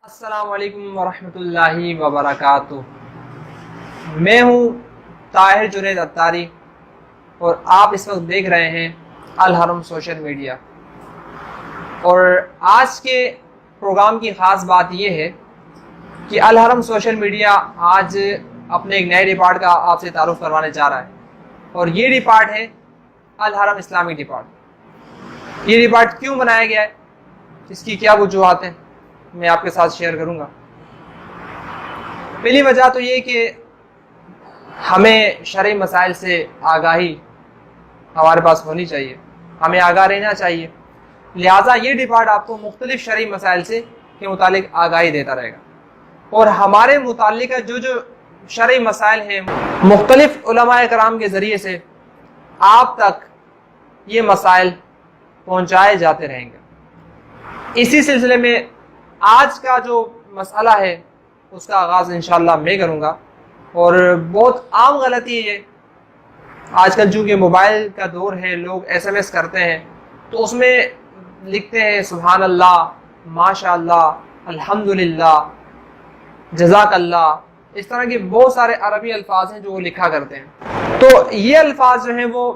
السلام علیکم ورحمۃ اللہ وبرکاتہ۔ میں ہوں طاہر جنید اتاری اور آپ اس وقت دیکھ رہے ہیں الحرم سوشل میڈیا۔ اور آج کے پروگرام کی خاص بات یہ ہے کہ الحرم سوشل میڈیا آج اپنے ایک نئے ڈپارٹ کا آپ سے تعارف کروانے جا رہا ہے، اور یہ ڈپارٹ ہے الحرم اسلامی ڈپارٹ۔ یہ ڈپارٹ کیوں بنایا گیا ہے، اس کی کیا وجوہات ہیں، میں آپ کے ساتھ شیئر کروں گا۔ پہلی وجہ تو یہ کہ ہمیں شرعی مسائل سے آگاہی ہمارے پاس ہونی چاہیے، ہمیں آگاہ رہنا چاہیے، لہٰذا یہ ڈپارٹ آپ کو مختلف شرعی مسائل سے کے متعلق آگاہی دیتا رہے گا، اور ہمارے متعلقہ جو شرعی مسائل ہیں مختلف علماء کرام کے ذریعے سے آپ تک یہ مسائل پہنچائے جاتے رہیں گے۔ اسی سلسلے میں آج کا جو مسئلہ ہے اس کا آغاز انشاءاللہ میں کروں گا۔ اور بہت عام غلطی ہے، آج کل چونکہ موبائل کا دور ہے، لوگ SMS کرتے ہیں تو اس میں لکھتے ہیں سبحان اللہ، ماشاء اللہ، الحمدللہ، جزاک اللہ، اس طرح کے بہت سارے عربی الفاظ ہیں جو وہ لکھا کرتے ہیں۔ تو یہ الفاظ جو ہیں وہ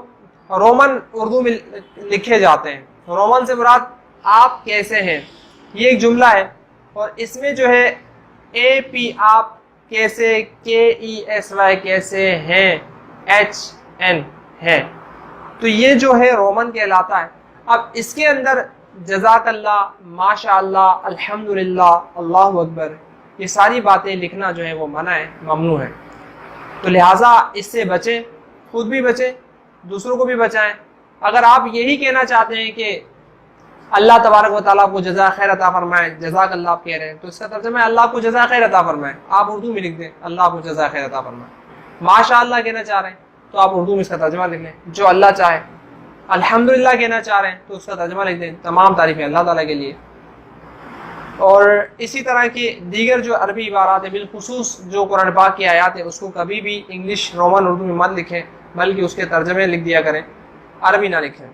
رومن اردو میں لکھے جاتے ہیں۔ رومن سے مراد آپ کیسے ہیں، یہ ایک جملہ ہے، اور اس میں جو ہے AP آپ کیسے، KESY کیسے ہیں، HN ہے، تو یہ جو ہے رومن کہلاتا ہے۔ اب اس کے اندر جزاک اللہ، ماشاء اللہ، الحمدللہ، اللہ اکبر، یہ ساری باتیں لکھنا جو ہے وہ منع ہے، ممنوع ہے۔ تو لہٰذا اس سے بچیں، خود بھی بچیں، دوسروں کو بھی بچائیں۔ اگر آپ یہی کہنا چاہتے ہیں کہ اللہ تبارک و تعالیٰ کو جزا خیر عطا فرمائے، جزاک اللہ آپ کہہ رہے ہیں، تو اس کا ترجمہ ہے اللہ کو جزا خیر عطا فرمائے، آپ اردو میں لکھ دیں اللہ کو جزا خیر عطا فرمائے۔ ماشاء اللہ کہنا چاہ رہے ہیں تو آپ اردو میں اس کا ترجمہ لکھ لیں جو اللہ چاہے۔ الحمدللہ کہنا چاہ رہے ہیں تو اس کا ترجمہ لکھ دیں تمام تعریفیں اللہ تعالیٰ کے لیے۔ اور اسی طرح کی دیگر جو عربی عبارات ہیں، بالخصوص جو قرآن پاک کی آیات ہیں، اس کو کبھی بھی انگلش رومن اردو میں مت لکھیں، بلکہ اس کے ترجمے لکھ دیا کریں، عربی نہ لکھیں۔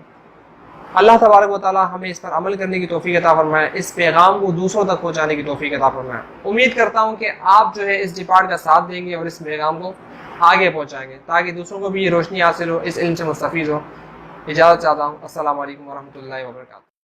اللہ تبارک و تعالیٰ ہمیں اس پر عمل کرنے کی توفیق عطا فرمائے، اس پیغام کو دوسروں تک پہنچانے کی توفیق عطا فرمائے۔ امید کرتا ہوں کہ آپ جو ہے اس ڈپارٹ کا ساتھ دیں گے اور اس پیغام کو آگے پہنچائیں گے تاکہ دوسروں کو بھی یہ روشنی حاصل ہو، اس علم سے مستفید ہو۔ اجازت چاہتا ہوں، السلام علیکم ورحمۃ اللہ وبرکاتہ۔